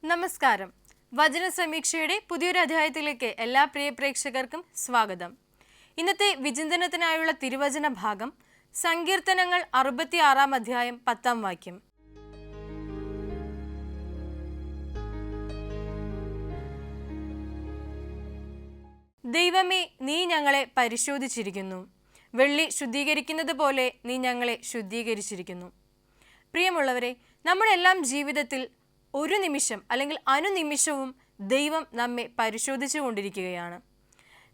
നമസ്കാരം. വചന സമീക്ഷയുടെ പുതിയൊരു അധ്യായത്തിലേക്ക് എല്ലാ പ്രിയ പ്രേക്ഷകർക്കും സ്വാഗതം. ഇന്നത്തെ വിചിന്തനത്തിനായുള്ള തിരുവചന ഭാഗം സങ്കീർത്തനങ്ങൾ 66 അധ്യായം 10 വാക്യം. ദൈവമേ, നീ ഞങ്ങളെ പരിശോധിച്ചിരിക്കുന്നു. വെള്ളി ശുദ്ധീകരിക്കുന്നത് പോലെ നീ ഞങ്ങളെ ശുദ്ധീകരിച്ചിരിക്കുന്നു. പ്രിയമുള്ളവരെ, നമ്മുടെ എല്ലാം ജീവിതത്തിൽ ഒരു നിമിഷം അല്ലെങ്കിൽ അനുനിമിഷവും ദൈവം നമ്മെ പരിശോധിച്ചു കൊണ്ടിരിക്കുകയാണ്.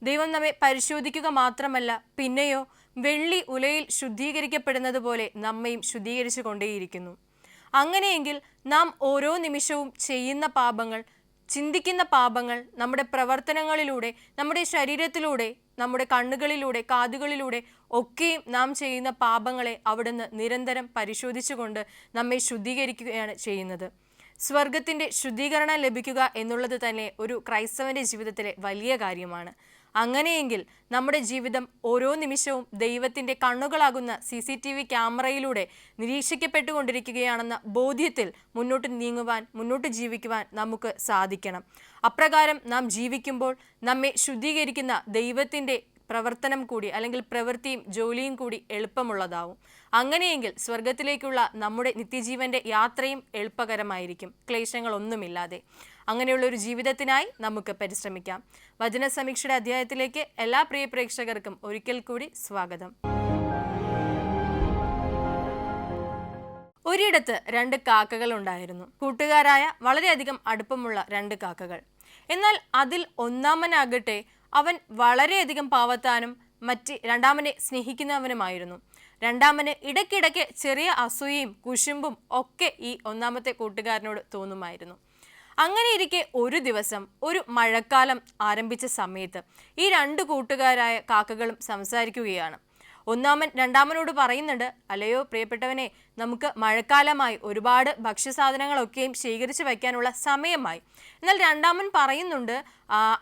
ദൈവം നമ്മെ പരിശോധിക്കുക മാത്രമല്ല, പിന്നെയോ വെള്ളി ഉലയിൽ ശുദ്ധീകരിക്കപ്പെടുന്നത് പോലെ നമ്മയും ശുദ്ധീകരിച്ചു കൊണ്ടേയിരിക്കുന്നു. അങ്ങനെയെങ്കിൽ നാം ഓരോ നിമിഷവും ചെയ്യുന്ന പാപങ്ങൾ, ചിന്തിക്കുന്ന പാപങ്ങൾ, നമ്മുടെ പ്രവർത്തനങ്ങളിലൂടെ, നമ്മുടെ ശരീരത്തിലൂടെ, നമ്മുടെ കണ്ണുകളിലൂടെ, കാതുകളിലൂടെ ഒക്കെയും നാം ചെയ്യുന്ന പാപങ്ങളെ അവിടുന്ന് നിരന്തരം പരിശോധിച്ചുകൊണ്ട് നമ്മെ ശുദ്ധീകരിക്കുകയാണ് ചെയ്യുന്നത്. സ്വർഗത്തിൻ്റെ ശുദ്ധീകരണം ലഭിക്കുക എന്നുള്ളത് തന്നെ ഒരു ക്രൈസ്തവൻ്റെ ജീവിതത്തിലെ വലിയ കാര്യമാണ്. അങ്ങനെയെങ്കിൽ നമ്മുടെ ജീവിതം ഓരോ നിമിഷവും ദൈവത്തിൻ്റെ കണ്ണുകളാകുന്ന CCTV ക്യാമറയിലൂടെ നിരീക്ഷിക്കപ്പെട്ടുകൊണ്ടിരിക്കുകയാണെന്ന ബോധ്യത്തിൽ മുന്നോട്ട് നീങ്ങുവാൻ, മുന്നോട്ട് ജീവിക്കുവാൻ നമുക്ക് സാധിക്കണം. അപ്രകാരം നാം ജീവിക്കുമ്പോൾ നമ്മെ ശുദ്ധീകരിക്കുന്ന ദൈവത്തിൻ്റെ പ്രവർത്തനം കൂടി അല്ലെങ്കിൽ പ്രവൃത്തിയും ജോലിയും കൂടി എളുപ്പമുള്ളതാവും. അങ്ങനെയെങ്കിൽ സ്വർഗത്തിലേക്കുള്ള നമ്മുടെ നിത്യജീവന്റെ യാത്രയും എളുപ്പകരമായിരിക്കും, ക്ലേശങ്ങളൊന്നുമില്ലാതെ. അങ്ങനെയുള്ള ഒരു ജീവിതത്തിനായി നമുക്ക് പരിശ്രമിക്കാം. വചന സമീക്ഷയുടെ അധ്യായത്തിലേക്ക് എല്ലാ പ്രിയ പ്രേക്ഷകർക്കും ഒരിക്കൽ കൂടി സ്വാഗതം. ഒരിടത്ത് 2 കാക്കകൾ ഉണ്ടായിരുന്നു. കൂട്ടുകാരായ വളരെയധികം അടുപ്പമുള്ള 2 കാക്കകൾ. എന്നാൽ അതിൽ ഒന്നാമനാകട്ടെ, അവൻ വളരെയധികം പാവത്താനും രണ്ടാമനെ സ്നേഹിക്കുന്നവനുമായിരുന്നു. രണ്ടാമന് ഇടയ്ക്കിടയ്ക്ക് ചെറിയ അസൂയയും കുശുമ്പും ഒക്കെ ഈ ഒന്നാമത്തെ കൂട്ടുകാരനോട് തോന്നുമായിരുന്നു. അങ്ങനെയിരിക്കെ ഒരു ദിവസം ഒരു മഴക്കാലം ആരംഭിച്ച സമയത്ത് ഈ 2 കൂട്ടുകാരായ കാക്കകളും സംസാരിക്കുകയാണ്. ഒന്നാമൻ രണ്ടാമനോട് പറയുന്നുണ്ട്, അല്ലയോ പ്രിയപ്പെട്ടവനെ, നമുക്ക് മഴക്കാലമായി ഒരുപാട് ഭക്ഷ്യസാധനങ്ങളൊക്കെയും ശേഖരിച്ച് വയ്ക്കാനുള്ള സമയമായി. എന്നാൽ രണ്ടാമൻ പറയുന്നുണ്ട്,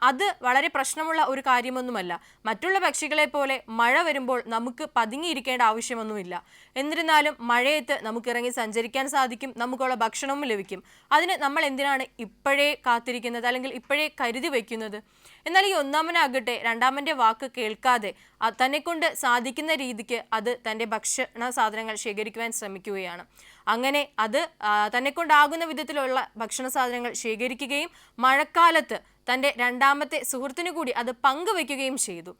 അത് വളരെ പ്രശ്നമുള്ള ഒരു കാര്യമൊന്നുമല്ല. മറ്റുള്ള പക്ഷികളെ പോലെ മഴ വരുമ്പോൾ നമുക്ക് പതുങ്ങിയിരിക്കേണ്ട ആവശ്യമൊന്നുമില്ല. എന്നിരുന്നാലും മഴയത്ത് നമുക്ക് ഇറങ്ങി സഞ്ചരിക്കാൻ സാധിക്കും, നമുക്കുള്ള ഭക്ഷണവും ലഭിക്കും. അതിന് നമ്മൾ എന്തിനാണ് ഇപ്പോഴേ കാത്തിരിക്കുന്നത് അല്ലെങ്കിൽ ഇപ്പോഴേ കരുതി വയ്ക്കുന്നത്? എന്നാൽ ഈ ഒന്നാമനാകട്ടെ രണ്ടാമൻ്റെ വാക്ക് കേൾക്കാതെ തന്നെക്കൊണ്ട് സാധിക്കുന്ന രീതിക്ക് അത് തൻ്റെ ഭക്ഷണ സാധനങ്ങൾ ശേഖരിക്കുവാൻ ശ്രമിക്കുകയാണ്. അങ്ങനെ അത് തന്നെക്കൊണ്ടാകുന്ന വിധത്തിലുള്ള ഭക്ഷണ സാധനങ്ങൾ ശേഖരിക്കുകയും മഴക്കാലത്ത് തൻ്റെ രണ്ടാമത്തെ സുഹൃത്തിനു കൂടി അത് പങ്കുവയ്ക്കുകയും ചെയ്തു.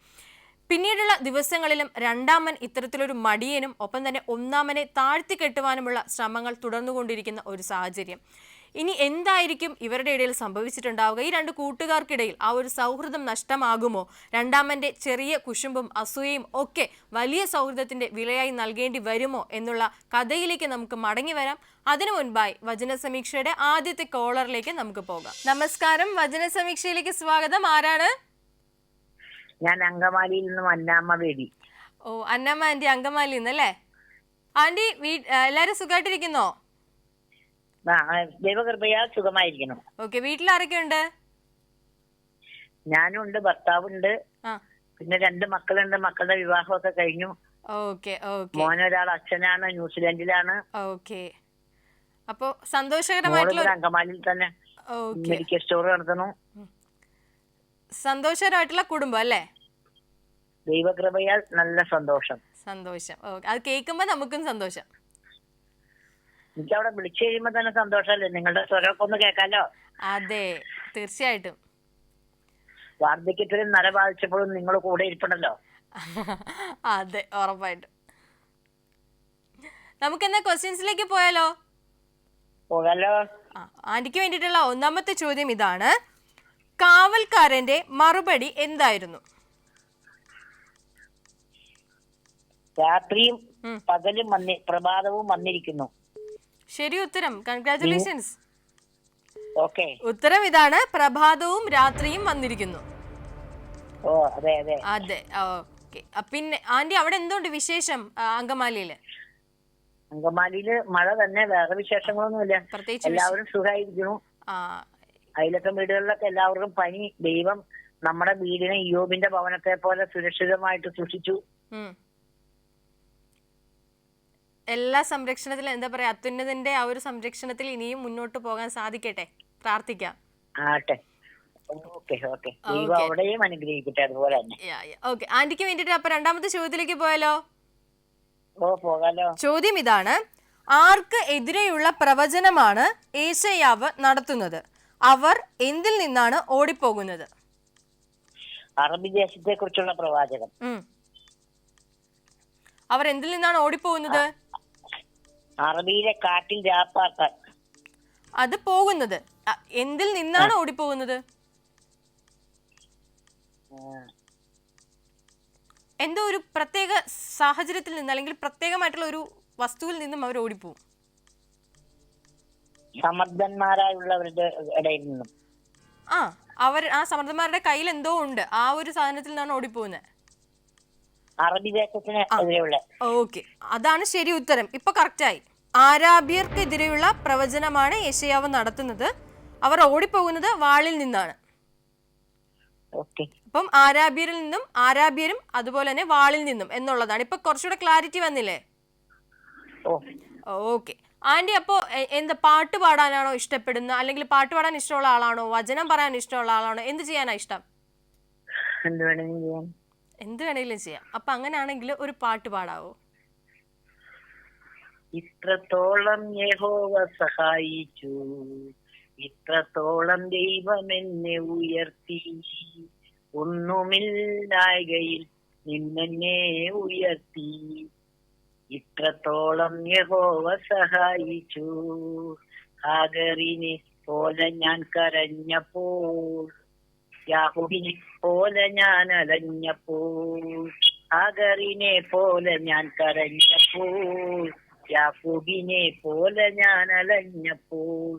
പിന്നീടുള്ള ദിവസങ്ങളിലും രണ്ടാമൻ ഇത്തരത്തിലൊരു മടിയനും ഒപ്പം തന്നെ ഒന്നാമനെ താഴ്ത്തിക്കെട്ടുവാനുമുള്ള ശ്രമങ്ങൾ തുടർന്നുകൊണ്ടിരിക്കുന്ന ഒരു സാഹചര്യം. ഇനി എന്തായിരിക്കും ഇവരുടെ ഇടയിൽ സംഭവിച്ചിട്ടുണ്ടാവുക? ഈ 2 കൂട്ടുകാർക്കിടയിൽ ആ ഒരു സൗഹൃദം നഷ്ടമാകുമോ? രണ്ടാമൻ്റെ ചെറിയ കുശുമ്പും അസൂയയും ഒക്കെ വലിയ സൗഹൃദത്തിൻ്റെ വിലയായി നൽകേണ്ടി വരുമോ എന്നുള്ള കഥയിലേക്ക് നമുക്ക് മടങ്ങി വരാം. അതിനു മുൻപായി വചന സമീക്ഷയുടെ ആദ്യത്തെ കോളറിലേക്ക് നമുക്ക് പോകാം. നമസ്കാരം, വചന സമീക്ഷയിലേക്ക് സ്വാഗതം. ആരാണ്? ഞാൻ അങ്കമാലിയിൽ നിന്നും അന്നാമ്മ വേടി. ഓ, അന്നാമ്മ ആന്റി അങ്കമാലിയിൽ നിന്നല്ലേ? ആന്റി, എല്ലാരും സുഖമായിട്ടിരിക്കുന്നോ? ദൈവകൃപയാൽ സുഖമായിരിക്കണം. ഓക്കെ. വീട്ടിൽ ആരൊക്കെയുണ്ട്? ഞാനും ഉണ്ട്, ഭർത്താവുണ്ട്, പിന്നെ 2 മക്കളുണ്ട്. മക്കളുടെ വിവാഹമൊക്കെ കഴിഞ്ഞു. മോനൊരാൾ അച്ഛനാണ്, ന്യൂസിലാൻഡിലാണ്. ഓക്കെ. അപ്പോ സന്തോഷകരമായിട്ടുള്ള അങ്കമാലിയിൽ തന്നെ മെഡിക്കൽ സ്റ്റോർ നടത്തുന്നു. സന്തോഷകരമായിട്ടുള്ള കുടുംബം അല്ലേ? ദൈവകൃപയാൽ നല്ല സന്തോഷം. അത് കേൾക്കുമ്പോ നമുക്കും സന്തോഷം. എനിക്ക് അവിടെ വിളിച്ചു കഴിയുമ്പോ തന്നെ സന്തോഷമല്ലേ? നിങ്ങളുടെ സ്വരമൊക്കെ ഒന്ന് കേൾക്കാലോ? അതെ, തീർച്ചയായിട്ടും. വാർദ്ധക്യത്തിലും നര ബാധിച്ചപ്പോഴും നിങ്ങൾ കൂടെ ഇരിപ്പണല്ലോ. അതെ, ഉറപ്പായിട്ടും. നമുക്ക് എന്നാ ക്വസ്റ്റ്യൻസിലേക്ക് പോയാലോ? പോകാലോ. ആന്റിക്ക് വേണ്ടിയിട്ടുള്ള ഒന്നാമത്തെ ചോദ്യം ഇതാണ്: കാവൽക്കാരന്റെ മറുപടി എന്തായിരുന്നു? രാത്രിയും പകലും പ്രഭാതവും വന്നിരിക്കുന്നു. ശരി ഉത്തരം. കൺഗ്രാറ്റുലേഷൻസ്. ഓക്കേ, ഉത്തരം ഇതാണ്, പ്രഭാതവും രാത്രിയും വന്നിരിക്കുന്നു. ഓ അതെ അതെ അതെ. ഓക്കെ. പിന്നെ ആന്റി, അവിടെ എന്തുണ്ട് വിശേഷം അങ്കമാലിയില്? അങ്കമാലിയില് മഴ തന്നെ, വേറെ വിശേഷങ്ങളൊന്നുമില്ല. പ്രത്യേകിച്ച് എല്ലാവരും സുഖമായിരിക്കുന്നു. അയലത്തെ വീടുകളിലൊക്കെ എല്ലാവർക്കും പനി. ദൈവം നമ്മുടെ വീടിനെ ഇയ്യോബിന്റെ ഭവനത്തെ പോലെ സുരക്ഷിതമായിട്ട് സൂക്ഷിച്ചു. എല്ലാ സംരക്ഷണത്തിലും എന്താ പറയാ, അത്യുന്നതിന്റെ ആ ഒരു സംരക്ഷണത്തിൽ ഇനിയും മുന്നോട്ട് പോകാൻ സാധിക്കട്ടെ. പ്രാർത്ഥിക്കാം. ആട്ടെ. Okay okay. ദൈവം അവിടെയും അനുഗ്രഹിക്കട്ടെ അതുപോലെ തന്നെ. ഓക്കെ, ആന്റിക്ക് വേണ്ടിട്ട് അപ്പൊ രണ്ടാമത്തെ ചോദ്യത്തിലേക്ക് പോയാലോ? പോകാലോ. ചോദ്യം ഇതാണ്: ആർക്ക് എതിരെയുള്ള പ്രവചനമാണ് യേശയ്യാവ് നടത്തുന്നത്? അവർ എന്തിൽ നിന്നാണ് ഓടിപ്പോകുന്നത്? അറബി ദേശത്തെ കുറിച്ചുള്ള പ്രവാചകൻ. അവർ എന്തിൽ നിന്നാണ് ഓടിപ്പോകുന്നത്? അറബിയിലെ കാട്ടിൽ രാപ്പാർക്കാൻ. അത് പോകുന്നത് എന്തിൽ നിന്നാണ് ഓടിപ്പോകുന്നത്? എന്തോ ഒരു പ്രത്യേക സാഹചര്യത്തിൽ നിന്ന് അല്ലെങ്കിൽ പ്രത്യേകമായിട്ടുള്ള ഒരു വസ്തുവിൽ നിന്നും അവർ ഓടിപ്പോകും. സമർത്ഥന്മാരായുള്ളവരുടെ ഇടയിൽ നിന്നും. അവർ ആ സമർത്ഥന്മാരുടെ കയ്യിൽ എന്തോ ഉണ്ട്, ആ ഒരു സാധനത്തിൽ നിന്നാണ് ഓടിപ്പോകുന്നത്. അറബി ദേശത്തിന് എതിരെയുള്ള. ഓക്കെ, അതാണ് ശരി ഉത്തരം. ഇപ്പൊ കറക്റ്റായി. ആരാബിയർക്കെതിരെയുള്ള പ്രവചനമാണ് യെശയ്യാവ് നടത്തുന്നത്. അവർ ഓടിപ്പോകുന്നത് വാളിൽ നിന്നാണ്. അപ്പം ആരാബിയരിൽ നിന്നും, ആരാബിയരും അതുപോലെ തന്നെ വാളിൽ നിന്നും എന്നുള്ളതാണ്. ഇപ്പൊ കുറച്ചുകൂടെ ക്ലാരിറ്റി വന്നില്ലേ? ഓക്കെ ആന്റി, അപ്പോ എന്താ പാട്ട് പാടാനാണോ ഇഷ്ടപ്പെടുന്നത്, അല്ലെങ്കിൽ പാട്ട് പാടാൻ ഇഷ്ടമുള്ള ആളാണോ, വചനം പറയാൻ ഇഷ്ടമുള്ള ആളാണോ, എന്ത് ചെയ്യാനാ ഇഷ്ടം? എന്ത് വേണമെങ്കിലും ചെയ്യാം. അപ്പൊ അങ്ങനെയാണെങ്കിൽ ഒരു പാട്ട് പാടാവോ? ഇത്രത്തോളം യഹോവ സഹായിച്ചു, ഇത്രത്തോളം ദൈവം എന്നെ ഉയർത്തി, ഒന്നുമില്ലായ്കയിൽ നിന്നെന്നെ ഉയർത്തി, ഇത്രത്തോളം യഹോവ സഹായിച്ചു. ഹാഗറിനെ പോലെ ഞാൻ കരഞ്ഞപ്പോൾ, യാഹൂബിനെ പോലെ ഞാൻ അലഞ്ഞപ്പോൾ, ഹാഗറിനെ പോലെ ഞാൻ കരഞ്ഞപ്പോൾ, യാഹൂബിനെ പോലെ ഞാൻ അലഞ്ഞപ്പോൾ,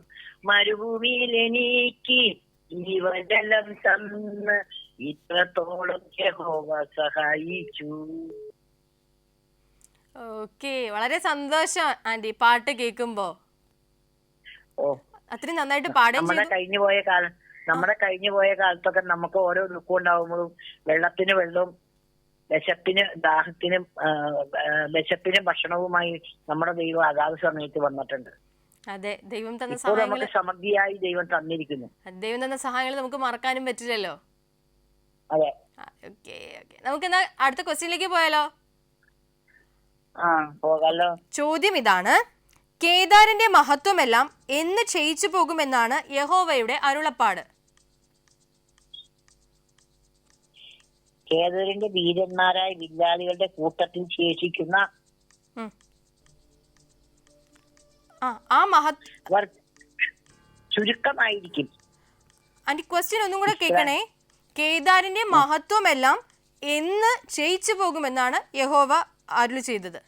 മരുഭൂമിയിൽ എനിക്ക് ജീവജലം തന്ന്, ഇത്രത്തോളം യഹോവ സഹായിച്ചു. ഓക്കെ, വളരെ സന്തോഷം ആന്റി പാട്ട് കേൾക്കുമ്പോ. അത്രയും നന്നായിട്ട് പാടുകയും ചെയ്തു. നമ്മുടെ കഴിഞ്ഞു പോയ കാലത്തൊക്കെ നമുക്ക് ഓരോ ദുഃഖം ഉണ്ടാവുമ്പോഴും വെള്ളത്തിന് വെള്ളവും വിശപ്പിനും ഭക്ഷണവുമായി നമ്മുടെ ദൈവം അതാത് സമയത്ത് വന്നിട്ടുണ്ട്. അതെ, ദൈവം തന്ന സഹായങ്ങൾ സമൃദ്ധിയായി ദൈവം തന്നിരിക്കുന്നു. ദൈവം തന്ന സഹായങ്ങൾ നമുക്ക് മറക്കാനും പറ്റില്ലല്ലോ. അതെ. ഓക്കെ ഓക്കെ, നമുക്ക് എന്നാ അടുത്ത ക്വസ്റ്റ്യനിലേക്ക് പോയാലോ? പോകാലോ. ചോദ്യം ഇതാണ്: കേദാരിന്റെ മഹത്വമെല്ലാം എന്ന് ക്ഷയിച്ചു പോകുമെന്നാണ് യഹോവയുടെ അരുളപ്പാട്? കേദാരിന്റെ വീരന്മാരായ വില്ലാളികളുടെ കൂട്ടത്തിൽ ശേഷിക്കുന്ന ചുരുക്കമായിരിക്കും. ആന്റി ക്വസ്റ്റ്യൻ ഒന്നും കൂടെ കേൾക്കണേ. കേദാരിന്റെ മഹത്വമെല്ലാം എന്ന് ക്ഷയിച്ചു പോകുമെന്നാണ് യഹോവ അരുളി ചെയ്തത്.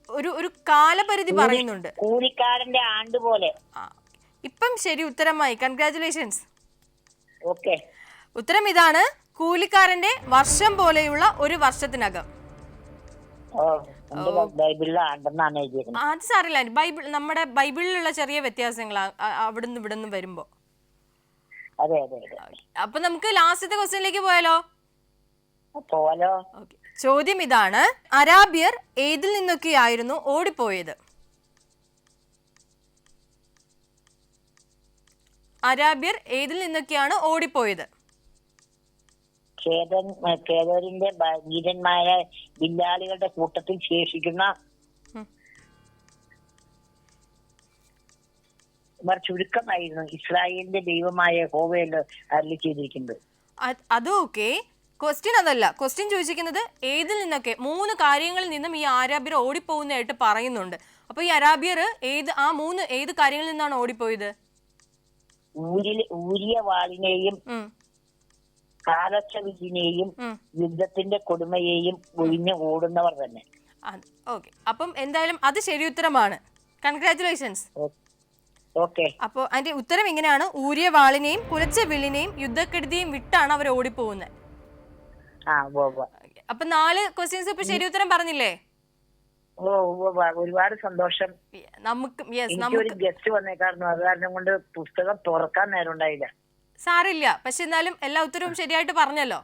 ഒരു കാലപരിധി പറയുന്നുണ്ട്. കൂലിക്കാരന്റെ ആണ്ട് പോലെ. ഇപ്പം ശരി ഉത്തരമായി, കൺഗ്രാറ്റുലേഷൻസ്. ഓക്കെ, ഉത്തരം ഇതാണ്: കൂലിക്കാരന്റെ വർഷം പോലെയുള്ള ഒരു വർഷത്തിനകം. അത് സാറില്ല, ബൈബിൾ, നമ്മുടെ ബൈബിളിലുള്ള ചെറിയ വ്യത്യാസങ്ങളാ അവിടുന്ന് ഇവിടുന്ന് വരുമ്പോ. അപ്പൊ നമുക്ക് ലാസ്റ്റത്തെ ക്വസ്റ്റ്യനിലേക്ക് പോയാലോ? ചോദ്യം ഇതാണ്: അരാബിയർ ഏതിൽ നിന്നൊക്കെയായിരുന്നു ഓടിപ്പോയത്? അരാബിയർ ഏതിൽ നിന്നൊക്കെയാണ് ഓടിപ്പോയത്? കേദാരിന്റെ വീരന്മാരെ വില്ലാളികളുടെ കൂട്ടത്തിൽ ശേഷിക്കുന്ന ചുരുക്കമായിരുന്നു ഇസ്രായേലിന്റെ ദൈവമായ യഹോവയല്ലോ അരുളി ചെയ്തിരിക്കുന്നത്. അതൊക്കെ ക്വസ്റ്റ്യൻ അതല്ല. ക്വസ്റ്റ്യൻ ചോദിച്ചിരിക്കുന്നത് ഏതിൽ നിന്നൊക്കെ, 3 കാര്യങ്ങളിൽ നിന്നും ഈ അരാബിയർ ഓടിപ്പോകുന്നതായിട്ട് പറയുന്നുണ്ട്. അപ്പൊ ഈ അരാബിയർ ഏത് കാര്യങ്ങളിൽ നിന്നാണ് ഓടിപ്പോയത്? ഊരിയ വാളിനെയും കാലച്ചവിനെയും യുദ്ധത്തിന്റെ കൊടുമയെയും ഒഴിഞ്ഞ് ഓടുന്നവർ തന്നെ. ഓക്കെ, അപ്പം എന്തായാലും അത് ശരി ഉത്തരമാണ്. കൺഗ്രാറ്റുലേഷൻസ്. ഓക്കെ, അപ്പൊ അതിന്റെ ഉത്തരം ഇങ്ങനെയാണ്: ഊരിയ വാളിനെയും കുലച്ച വില്ലിനെയും യുദ്ധക്കെടുതിയും വിട്ടാണ് അവർ ഓടിപ്പോകുന്നത്. അപ്പൊ 4 ക്വസ്റ്റ്യൻസ് ഇപ്പൊ ശരി ഉത്തരം പറഞ്ഞില്ലേ? ഒരുപാട് സന്തോഷം. നമുക്ക് ഗസ്റ്റ് വന്നേക്കായിരുന്നു, അത് കാരണം കൊണ്ട് പുസ്തകം തുറക്കാൻ നേരം ഉണ്ടായില്ല. സാറില്ല, പക്ഷെ എന്നാലും എല്ലാ ഉത്തരവും ശരിയായിട്ട് പറഞ്ഞല്ലോ.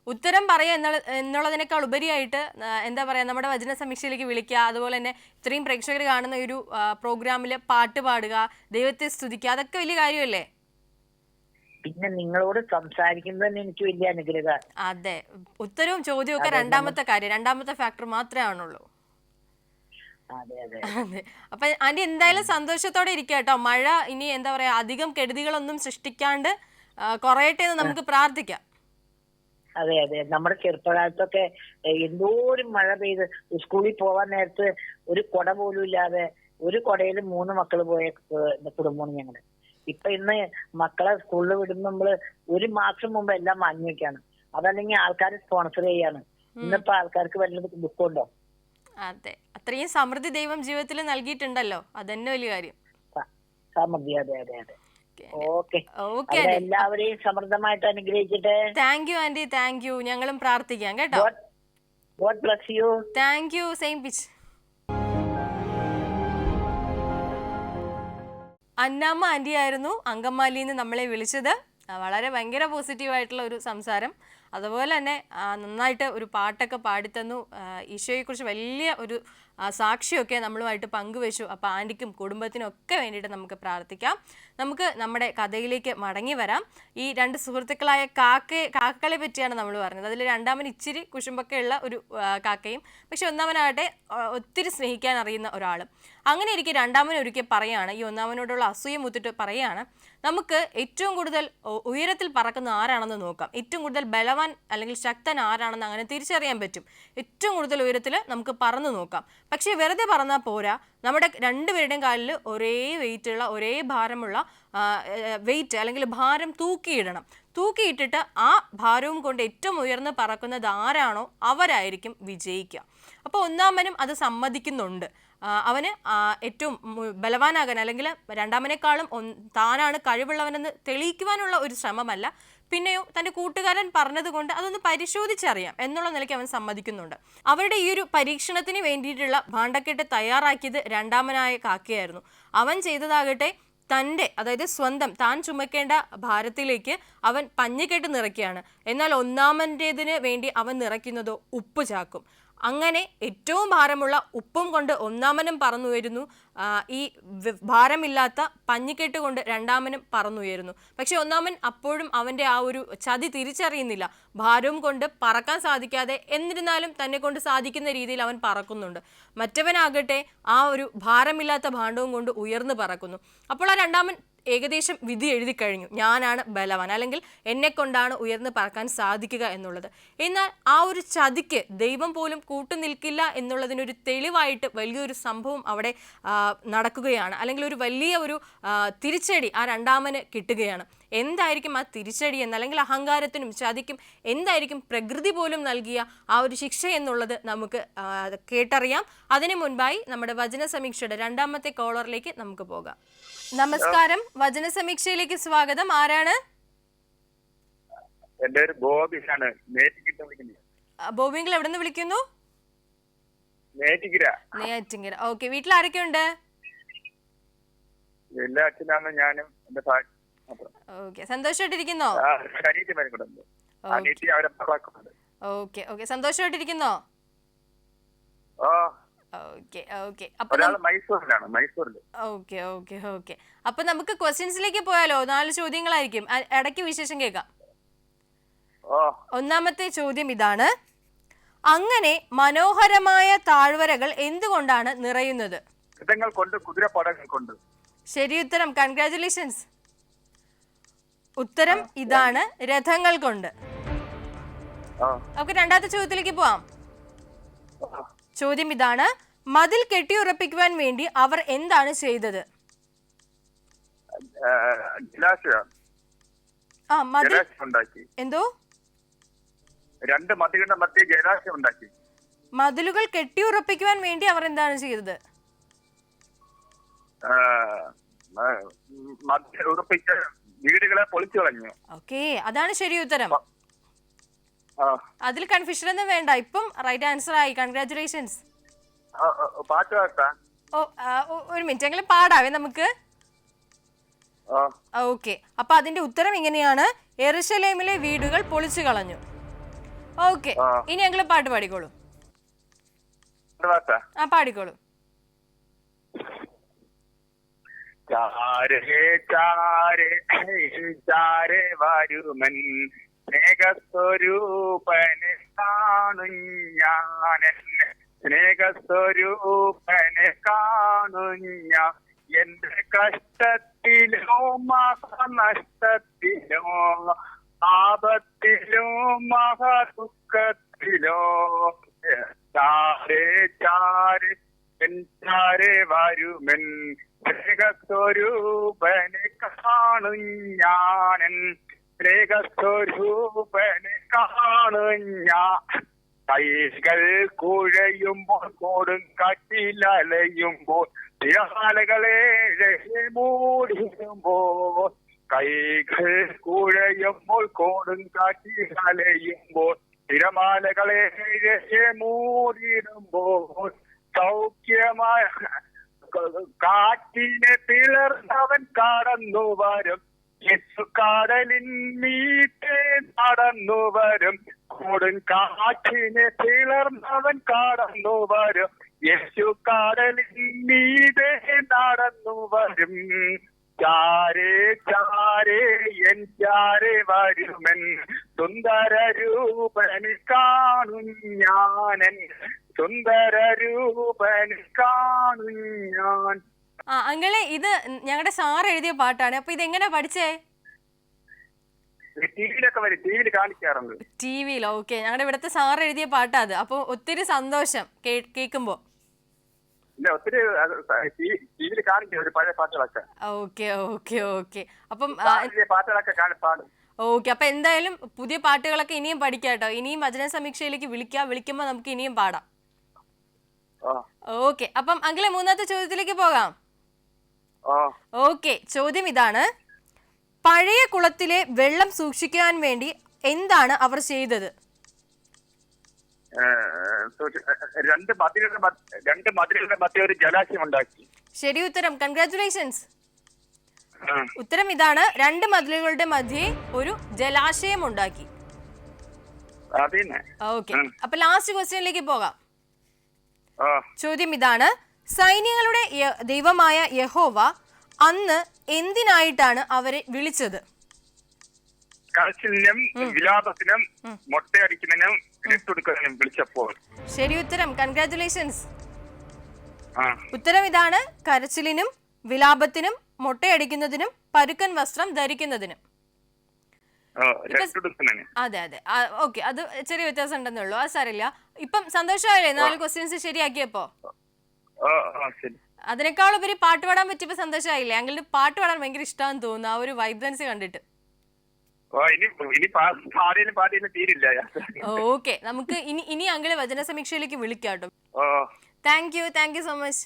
ഉത്തരം പറയുക എന്നുള്ളതിനേക്കാൾ ഉപരിയായിട്ട് എന്താ പറയുക, നമ്മുടെ വചന സമീക്ഷയിലേക്ക് വിളിക്കുക, അതുപോലെ തന്നെ ഇത്രയും പ്രേക്ഷകർ കാണുന്ന ഒരു പ്രോഗ്രാമിൽ പാട്ട് പാടുക, ദൈവത്തെ സ്തുതിക്കുക, അതൊക്കെ വലിയ കാര്യമല്ലേ? പിന്നെ നിങ്ങളോട് സംസാരിക്കുന്നത് തന്നെ എനിക്ക് വലിയ അനുഗ്രഹമാണ്. അതെ, ഉത്തരവും ചോദ്യവും ഒക്കെ രണ്ടാമത്തെ കാര്യം, രണ്ടാമത്തെ ഫാക്ടർ മാത്രമേ ആണുള്ളൂ. അതെ അതെ അതെ. അപ്പൊ ആന്റി എന്തായാലും സന്തോഷത്തോടെ ഇരിക്കുക കേട്ടോ. മഴ ഇനി എന്താ പറയാ അധികം കെടുതികളൊന്നും സൃഷ്ടിക്കാണ്ട് കുറയട്ടെ എന്ന് നമുക്ക് പ്രാർത്ഥിക്കാം. അതെ അതെ, നമ്മുടെ ചെറുപ്പകാലത്തൊക്കെ എന്തോരം മഴ പെയ്ത് സ്കൂളിൽ പോവാൻ നേരത്ത് ഒരു കുട പോലും ഇല്ലാതെ ഒരു കുടയിൽ 3 മക്കള് പോയ കുടുംബമാണ് ഞങ്ങള്. ഇന്ന് മക്കളെ സ്കൂളിൽ വിടുമ്പോൾ നമ്മള് 1 മാസം മുമ്പ് എല്ലാം വാങ്ങി വെക്കാണ്. അതല്ലെങ്കിൽ ആൾക്കാർ സ്പോൺസർ ചെയ്യാണ്. ഇന്നിപ്പോ ആൾക്കാർക്ക് വല്ലത് ബുക്കുണ്ടോ? അതെ, അത്രയും സമൃദ്ധി ദൈവം ജീവിതത്തിൽ നൽകിയിട്ടുണ്ടല്ലോ, അതന്നെ വലിയ കാര്യം. സമൃദ്ധി, അതെ അതെ അതെ. ഓക്കെ, ഓക്കെ, എല്ലാവരെയും സമൃദ്ധമായിട്ട് അനുഗ്രഹിക്കട്ടെ. Thank you aunty, thank you. ഞങ്ങളും പ്രാർത്ഥിക്കാം കേട്ടോ. God bless you. Thank you, same pitch. Annamma aunty ആയിരുന്നു അങ്കമാലിയിൽ നിന്ന് നമ്മളെ വിളിച്ചത്. വളരെ ഭയങ്കര പോസിറ്റീവായിട്ടുള്ള ഒരു സംസാരം, അതുപോലെ തന്നെ നന്നായിട്ട് ഒരു പാട്ടൊക്കെ പാടിത്തന്നു. ഈശോയെക്കുറിച്ച് വലിയ ഒരു സാക്ഷിയൊക്കെ നമ്മളുമായിട്ട് പങ്കുവെച്ചു. അപ്പോൾ ആൻറ്റിക്കും കുടുംബത്തിനും ഒക്കെ വേണ്ടിയിട്ട് നമുക്ക് പ്രാർത്ഥിക്കാം. നമുക്ക് നമ്മുടെ കഥയിലേക്ക് മടങ്ങി വരാം. ഈ 2 സുഹൃത്തുക്കളായ കാക്കകളെ പറ്റിയാണ് നമ്മൾ പറഞ്ഞത്. അതിൽ രണ്ടാമൻ ഇച്ചിരി കുശുമ്പൊക്കെ ഉള്ള ഒരു കാക്കയും, പക്ഷെ ഒന്നാമനാകട്ടെ ഒത്തിരി സ്നേഹിക്കാൻ അറിയുന്ന ഒരാളും. അങ്ങനെ ഇരിക്കെ രണ്ടാമൻ ഒരിക്കൽ പറയാണ്, ഈ ഒന്നാമനോടുള്ള അസൂയ മുത്തിട്ട് പറയാണ്, നമുക്ക് ഏറ്റവും കൂടുതൽ ഉയരത്തിൽ പറക്കുന്ന ആരാണെന്ന് നോക്കാം, ഏറ്റവും കൂടുതൽ ബലവാൻ അല്ലെങ്കിൽ ശക്തൻ ആരാണെന്ന് അങ്ങനെ തിരിച്ചറിയാൻ പറ്റും. ഏറ്റവും കൂടുതൽ ഉയരത്തിൽ നമുക്ക് പറന്നു നോക്കാം. പക്ഷേ വെറുതെ പറന്നാൽ പോരാ, നമ്മുടെ 2 പേരുടെയും കാലിൽ ഒരേ വെയിറ്റുള്ള, ഒരേ ഭാരമുള്ള വെയിറ്റ് അല്ലെങ്കിൽ ഭാരം തൂക്കിയിടണം. തൂക്കിയിട്ടിട്ട് ആ ഭാരവും കൊണ്ട് ഏറ്റവും ഉയർന്ന് പറക്കുന്നത് ആരാണോ അവരായിരിക്കും വിജയിക്കുക. അപ്പോൾ ഒന്നാമനും അത് സമ്മതിക്കുന്നുണ്ട്. അവന് ഏറ്റവും ബലവാനാകാൻ അല്ലെങ്കിൽ രണ്ടാമനേക്കാളും താനാണ് കഴിവുള്ളവനെന്ന് തെളിയിക്കുവാനുള്ള ഒരു ശ്രമമല്ല, പിന്നെയോ തൻ്റെ കൂട്ടുകാരൻ പറഞ്ഞതുകൊണ്ട് അതൊന്ന് പരിശോധിച്ചറിയാം എന്നുള്ള നിലയ്ക്ക് അവൻ സമ്മതിക്കുന്നുണ്ട്. അവരുടെ ഈ ഒരു പരീക്ഷണത്തിന് വേണ്ടിയിട്ടുള്ള ഭാണ്ഡക്കെട്ട് തയ്യാറാക്കിയത് രണ്ടാമനായ കാക്കയായിരുന്നു. അവൻ ചെയ്തതാകട്ടെ തൻ്റെ, അതായത് സ്വന്തം താൻ ചുമക്കേണ്ട ഭാരത്തിലേക്ക് അവൻ പഞ്ഞിക്കെട്ട് നിറയ്ക്കുകയാണ്. എന്നാൽ ഒന്നാമൻ്റേതിന് വേണ്ടി അവൻ നിറയ്ക്കുന്നതോ ഉപ്പ് ചാക്കും. അങ്ങനെ ഏറ്റവും ഭാരമുള്ള ഉപ്പും കൊണ്ട് ഒന്നാമനും പറന്നുയരുന്നു, ഈ ഭാരമില്ലാത്ത പഞ്ഞിക്കെട്ട് കൊണ്ട് രണ്ടാമനും പറന്നുയരുന്നു. പക്ഷെ ഒന്നാമൻ അപ്പോഴും അവൻ്റെ ആ ഒരു ചതി തിരിച്ചറിയുന്നില്ല. ഭാരവും കൊണ്ട് പറക്കാൻ സാധിക്കാതെ എന്നിരുന്നാലും തന്നെ കൊണ്ട് സാധിക്കുന്ന രീതിയിൽ അവൻ പറക്കുന്നുണ്ട്. മറ്റവനാകട്ടെ ആ ഒരു ഭാരമില്ലാത്ത ഭാണ്ഡവും കൊണ്ട് ഉയർന്നു പറക്കുന്നു. അപ്പോൾ ആ രണ്ടാമൻ ഏകദേശം വിധി എഴുതി കഴിഞ്ഞു, ഞാനാണ് ബലവാൻ, അല്ലെങ്കിൽ എന്നെ കൊണ്ടാണ് ഉയർന്ന് പറക്കാൻ സാധിക്കുക എന്നുള്ളത്. എന്നാൽ ആ ഒരു ചതിക്ക് ദൈവം പോലും കൂട്ടുനിൽക്കില്ല എന്നുള്ളതിനൊരു തെളിവായിട്ട് വലിയൊരു സംഭവം അവിടെ നടക്കുകയാണ്, അല്ലെങ്കിൽ ഒരു വലിയ ഒരു തിരിച്ചടി ആ രണ്ടാമന് കിട്ടുകയാണ്. എന്തായിരിക്കും ആ തിരിച്ചടി എന്ന്, അല്ലെങ്കിൽ അഹങ്കാരത്തിനും ചതിക്കും എന്തായിരിക്കും പ്രകൃതി പോലും നൽകിയ ആ ഒരു ശിക്ഷ എന്നുള്ളത് നമുക്ക് കേട്ടറിയാം. അതിനു മുൻപായി നമ്മുടെ വചന സമീക്ഷയുടെ 2ാമത്തെ കോളറിലേക്ക് നമുക്ക് പോകാം. നമസ്കാരം, വചന സമീക്ഷയിലേക്ക് സ്വാഗതം. ആരാണ്? എന്റെ പേര് ബോബിയാണ്. ബോബിങ്ങൾ എവിടെ നിന്ന് വിളിക്കുന്നു? നെയ്യാറ്റിൻകര. ഓക്കെ, വീട്ടിൽ ആരൊക്കെ ഉണ്ട്? എല്ലാ അച്ഛനാണ് ഞാനും എന്റെ ഓക്കെ, സന്തോഷമായിട്ടിരിക്കുന്നോ? ഓക്കെ ഓക്കെ, സന്തോഷമായിട്ടിരിക്കുന്നോ? ഓക്കെ ഓക്കെ, അപ്പൊ ഓക്കെ ഓക്കെ ഓക്കെ, അപ്പൊ നമുക്ക് ക്വസ്റ്റ്യൻസിലേക്ക് പോയാലോ? 4 ചോദ്യങ്ങളായിരിക്കും, ഇടയ്ക്ക് വിശേഷം കേൾക്കാം. 1ാമത്തെ ചോദ്യം ഇതാണ്: അങ്ങനെ മനോഹരമായ താഴ്വരകൾ എന്തുകൊണ്ടാണ് നിറയുന്നത്? ശരി ഉത്തരം, കൺഗ്രാറ്റുലേഷൻസ്. ഉത്തരം ഇതാണ്, രഥങ്ങൾ കൊണ്ട്. നമുക്ക് 2ാമത്തെ ചോദ്യത്തിലേക്ക് പോവാം. ചോദ്യം ഇതാണ്: മതിൽ കെട്ടിയുറപ്പിക്കുവാൻ വേണ്ടി അവർ എന്താണ് ചെയ്തത്? എന്തോ? മതിലുകൾ കെട്ടിയുറപ്പിക്കുവാൻ വേണ്ടി അവർ എന്താണ് ചെയ്തത്? വീടുകളെ പൊളിച്ചു കളഞ്ഞു. ഓക്കെ, അതാണ് ശരി ഉത്തരം. അതിൽ കൺഫ്യൂഷൻ ഒന്നും വേണ്ട, ഇപ്പം റൈറ്റ് ആൻസർ ആയി. കൺഗ്രാറ്റുലേഷൻസ്. ഒരു മിനിറ്റ് എങ്കിലും പാടാവേ നമുക്ക്. ഓക്കെ, അപ്പൊ അതിന്റെ ഉത്തരം ഇങ്ങനെയാണ്: യെരുശലേമിലെ വീടുകൾ പൊളിച്ചു കളഞ്ഞു. ഓക്കെ, ഇനി ഞങ്ങള് പാട്ട് പാടിക്കോളൂ. പാട്ടാ ആ പാടിക്കോളൂ. ചാരേ ചാരേ ചാരേ വരുമൻ സ്നേഹസ്വരൂപനെ കാണും ഞാനെൻ സ്നേഹസ്വരൂപനെ കാണും ഞാൻ എന്റെ കഷ്ടത്തിലോ മഹാനഷ്ടത്തിലോ ആപത്തിലോ മഹാദുഃഖത്തിലോ ചാരേ ചാരേ ചാരേ വരുമൻ സ്നേഹസ്വരൂപനെ കാണും ഞാനൻ സ്നേഹസ്വരൂപനെ കാണും ഞാൻ കൈകൾ കുഴയുമ്പോൾ കൊടുങ്കാറ്റിലലയുമ്പോൾ തിരമാലകളെ മൂടിടുമ്പോൾ കൈകൾ കുഴയുമ്പോൾ കൊടുങ്കാറ്റിലലയുമ്പോൾ തിരമാലകളെ മൂടിടുമ്പോൾ സൗഖ്യമായ കാറ്റിനെ പിളർന്നവൻ കടന്നു വരും യേശു കടലിൻ മീതെ നടന്നു വരും കൊടും കാറ്റിനെ പിളർന്നവൻ കടന്നു വരും യേശു കടലിൻ മീതെ നടന്നു വരും ചാരേ ചാരേ എൻ ചാരേ വരുമൻ സുന്ദര രൂപനെ കാണും ഞാനൻ സുന്ദര രൂപനെ കാണും ഞാൻ. ആ അങ്കിളെ, ഇത് ഞങ്ങളുടെ സാർ എഴുതിയ പാട്ടാണ്. അപ്പൊ ഇതെങ്ങനെ പഠിച്ചേ? ടിവിയിലൊക്കെ വരും, ടിവിയിൽ കാണിക്കാറുണ്ട്. ടിവിയിൽ. ഓക്കെ, ഞങ്ങളുടെ ഇവിടുത്തെ സാർ എഴുതിയ പാട്ടാ അത്. അപ്പൊ ഒത്തിരി സന്തോഷം കേൾക്കുമ്പോ. ഇല്ല, ഒത്തിരി ടിവിയിൽ കാണിക്കും ഒരു പഴയ പാട്ടുകളൊക്കെ. Okay okay okay. അപ്പം പാട്ടുകളൊക്കെ പാടും. ഓക്കെ, അപ്പൊ എന്തായാലും പുതിയ പാട്ടുകളൊക്കെ ഇനിയും പഠിക്കാട്ടോ. ഇനിയും വചന സമീക്ഷയിലേക്ക് വിളിക്കുമ്പോ നമുക്ക് ഇനിയും പാടാം. ഓക്കെ, അപ്പം അങ്കിളെ മൂന്നാമത്തെ ചോദ്യത്തിലേക്ക് പോകാം. ഓക്കെ, ചോദ്യം ഇതാണ്: പഴയ കുളത്തിലെ വെള്ളം സൂക്ഷിക്കാൻ വേണ്ടി എന്താണ് അവർ ചെയ്തത്? രണ്ട് മതിലുകളുടെ മധ്യ ഒരു ജലാശയം ഉണ്ടാക്കി. ശരി ഉത്തരം, കൺഗ്രാറ്റുലേഷൻസ്. ഉത്തരം ഇതാണ്, രണ്ട് മതിലുകളുടെ മധ്യേ ഒരു ജലാശയം ഉണ്ടാക്കി. ഓക്കെ, അപ്പൊ ലാസ്റ്റ് ക്വസ്റ്റ്യനിലേക്ക് പോകാം. ചോദ്യം ഇതാണ്: സൈന്യങ്ങളുടെ ദൈവമായ യഹോവ അന്ന് എന്തിനായിട്ടാണ് അവരെ വിളിച്ചത്? കരച്ചിലിനും വിലാപത്തിനും മുട്ടയടിക്കുന്നതിനും രക്തമെടുക്കുന്നതിനും വിളിച്ചപ്പോൾ. ശരി ഉത്തരം, കൺഗ്രാറ്റുലേഷൻസ്. ഉത്തരം ഇതാണ്, കരച്ചിലിനും വിലാപത്തിനും മുട്ടയടിക്കുന്നതിനും പരുക്കൻ വസ്ത്രം ധരിക്കുന്നതിനും. അതെ അതെ, ഓക്കെ, അത് ചെറിയ വ്യത്യാസം ഉണ്ടെന്നുള്ളൂ, അത് സാരില്ല. ഇപ്പം സന്തോഷമായില്ലേ 4 ക്വസ്റ്റ്യൻസ് ശരിയാക്കിയപ്പോ? അതിനേക്കാൾ ഉപരി പാട്ട് പാടാൻ പറ്റിയപ്പോ സന്തോഷമായില്ലേ? അങ്കിളിന് പാട്ട് പാടാൻ ഭയങ്കര ഇഷ്ടമാണെന്ന് തോന്നുന്നു, ആ ഒരു വൈബ്രൻസ് കണ്ടിട്ട്. ഓക്കെ, നമുക്ക് ഇനി അങ്കിള് വചന സമീക്ഷയിലേക്ക് വിളിക്കാം കേട്ടോ. Thank you so much.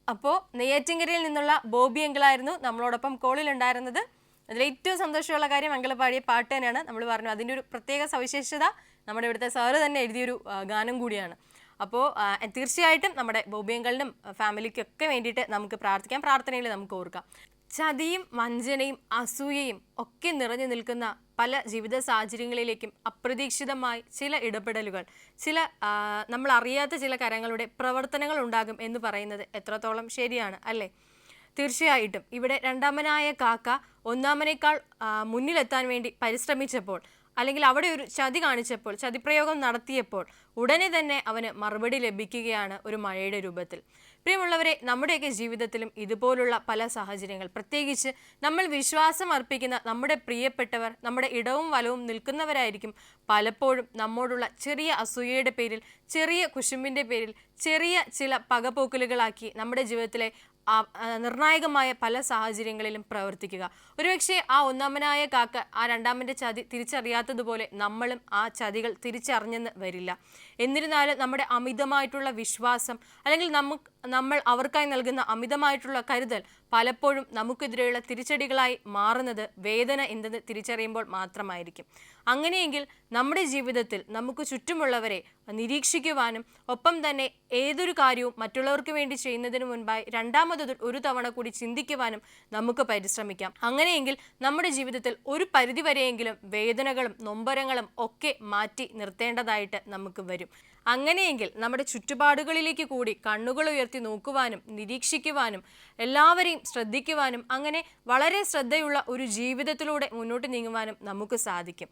അപ്പോൾ നെയ്യാറ്റിൻകരയിൽ നിന്നുള്ള ബോബി അങ്കിളായിരുന്നു നമ്മളോടൊപ്പം കോളിൽ ഉണ്ടായിരുന്നത്. അതിൽ ഏറ്റവും സന്തോഷമുള്ള കാര്യം അങ്കിള് പാടിയ പാട്ട് തന്നെയാണ്. നമ്മൾ പറഞ്ഞു അതിൻ്റെ ഒരു പ്രത്യേക സവിശേഷത നമ്മുടെ ഇവിടുത്തെ സാറ് തന്നെ എഴുതിയൊരു ഗാനം കൂടിയാണ്. അപ്പോൾ തീർച്ചയായിട്ടും നമ്മുടെ ബോബി അങ്കിളിനും ഫാമിലിക്കൊക്കെ വേണ്ടിയിട്ട് നമുക്ക് പ്രാർത്ഥിക്കാം. പ്രാർത്ഥനയിൽ നമുക്ക് ഓർക്കാം. ചതിയും വഞ്ചനയും അസൂയയും ഒക്കെ നിറഞ്ഞു നിൽക്കുന്ന പല ജീവിത സാഹചര്യങ്ങളിലേക്കും അപ്രതീക്ഷിതമായി ചില ഇടപെടലുകൾ, ചില നമ്മൾ അറിയാത്ത ചില കരങ്ങളുടെ പ്രവർത്തനങ്ങൾ ഉണ്ടാകും എന്ന് പറയുന്നത് എത്രത്തോളം ശരിയാണ് അല്ലേ? തീർച്ചയായിട്ടും ഇവിടെ രണ്ടാമനായ കാക്ക ഒന്നാമനേക്കാൾ മുന്നിലെത്താൻ വേണ്ടി പരിശ്രമിച്ചപ്പോൾ, അല്ലെങ്കിൽ അവിടെ ഒരു ചതി കാണിച്ചപ്പോൾ, ചതിപ്രയോഗം നടത്തിയപ്പോൾ ഉടനെ തന്നെ അവന് മറുപടി ലഭിക്കുകയാണ് ഒരു മഴയുടെ രൂപത്തിൽ. പ്രിയമുള്ളവരെ, നമ്മുടെയൊക്കെ ജീവിതത്തിലും ഇതുപോലുള്ള പല സാഹചര്യങ്ങൾ, പ്രത്യേകിച്ച് നമ്മൾ വിശ്വാസം അർപ്പിക്കുന്ന നമ്മുടെ പ്രിയപ്പെട്ടവർ നമ്മുടെ ഇടവും വലവും നിൽക്കുന്നവരായിരിക്കും പലപ്പോഴും നമ്മോടുള്ള ചെറിയ അസൂയയുടെ പേരിൽ, ചെറിയ കുശുമ്പിൻ്റെ പേരിൽ, ചെറിയ ചില പകപോക്കലുകളാക്കി നമ്മുടെ ജീവിതത്തിലെ നിർണായകമായ പല സാഹചര്യങ്ങളിലും പ്രവർത്തിക്കുക. ഒരുപക്ഷെ ആ ഒന്നാമനായ കാക്ക ആ രണ്ടാമൻ്റെ ചതി തിരിച്ചറിയാത്തതുപോലെ നമ്മളും ആ ചതികൾ തിരിച്ചറിഞ്ഞെന്ന് വരില്ല. എന്നിരുന്നാലും നമ്മുടെ അമിതമായിട്ടുള്ള വിശ്വാസം അല്ലെങ്കിൽ നമ്മൾ അവർക്കായി നൽകുന്ന അമിതമായിട്ടുള്ള കരുതൽ പലപ്പോഴും നമുക്കെതിരെയുള്ള തിരിച്ചടികളായി മാറുന്നത് വേദന എന്തെന്ന് തിരിച്ചറിയുമ്പോൾ മാത്രമായിരിക്കും. അങ്ങനെയെങ്കിൽ നമ്മുടെ ജീവിതത്തിൽ നമുക്ക് ചുറ്റുമുള്ളവരെ നിരീക്ഷിക്കുവാനും ഒപ്പം തന്നെ ഏതൊരു കാര്യവും മറ്റുള്ളവർക്ക് വേണ്ടി ചെയ്യുന്നതിന് മുൻപായി രണ്ടാമത് ഒരു തവണ കൂടി ചിന്തിക്കുവാനും നമുക്ക് പരിശ്രമിക്കാം. അങ്ങനെയെങ്കിൽ നമ്മുടെ ജീവിതത്തിൽ ഒരു പരിധിവരെയെങ്കിലും വേദനകളും നൊമ്പരങ്ങളും ഒക്കെ മാറ്റി നിർത്തേണ്ടതായിട്ട് നമുക്ക് വരും. അങ്ങനെയെങ്കിൽ നമ്മുടെ ചുറ്റുപാടുകളിലേക്ക് കൂടി കണ്ണുകൾ ഉയർത്തി നോക്കുവാനും നിരീക്ഷിക്കുവാനും എല്ലാവരെയും ശ്രദ്ധിക്കുവാനും അങ്ങനെ വളരെ ശ്രദ്ധയുള്ള ഒരു ജീവിതത്തിലൂടെ മുന്നോട്ട് നീങ്ങുവാനും നമുക്ക് സാധിക്കും.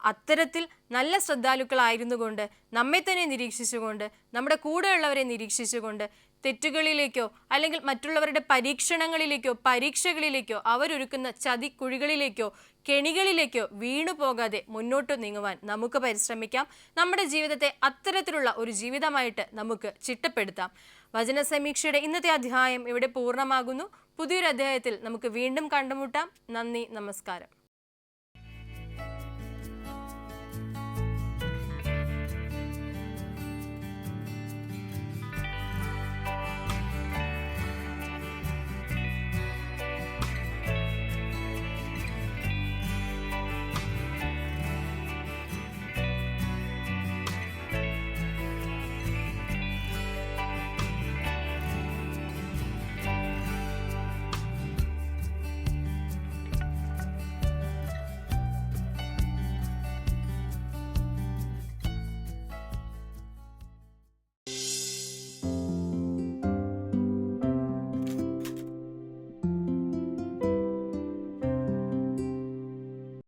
അത്തരത്തിൽ നല്ല ശ്രദ്ധാലുക്കളായിരുന്നുകൊണ്ട് നമ്മെ തന്നെ നിരീക്ഷിച്ചുകൊണ്ട് നമ്മുടെ കൂടെയുള്ളവരെ നിരീക്ഷിച്ചുകൊണ്ട് തെറ്റുകളിലേക്കോ അല്ലെങ്കിൽ മറ്റുള്ളവരുടെ പരീക്ഷണങ്ങളിലേക്കോ പരീക്ഷകളിലേക്കോ അവരൊരുക്കുന്ന ചതിക്കുഴികളിലേക്കോ കെണികളിലേക്കോ വീണു പോകാതെ മുന്നോട്ട് നീങ്ങുവാൻ നമുക്ക് പരിശ്രമിക്കാം. നമ്മുടെ ജീവിതത്തെ അത്തരത്തിലുള്ള ഒരു ജീവിതമായിട്ട് നമുക്ക് ചിട്ടപ്പെടുത്താം. വചന സമീക്ഷയുടെ ഇന്നത്തെ അധ്യായം ഇവിടെ പൂർണ്ണമാകുന്നു. പുതിയൊരു അധ്യായത്തിൽ നമുക്ക് വീണ്ടും കണ്ടുമുട്ടാം. നന്ദി, നമസ്കാരം.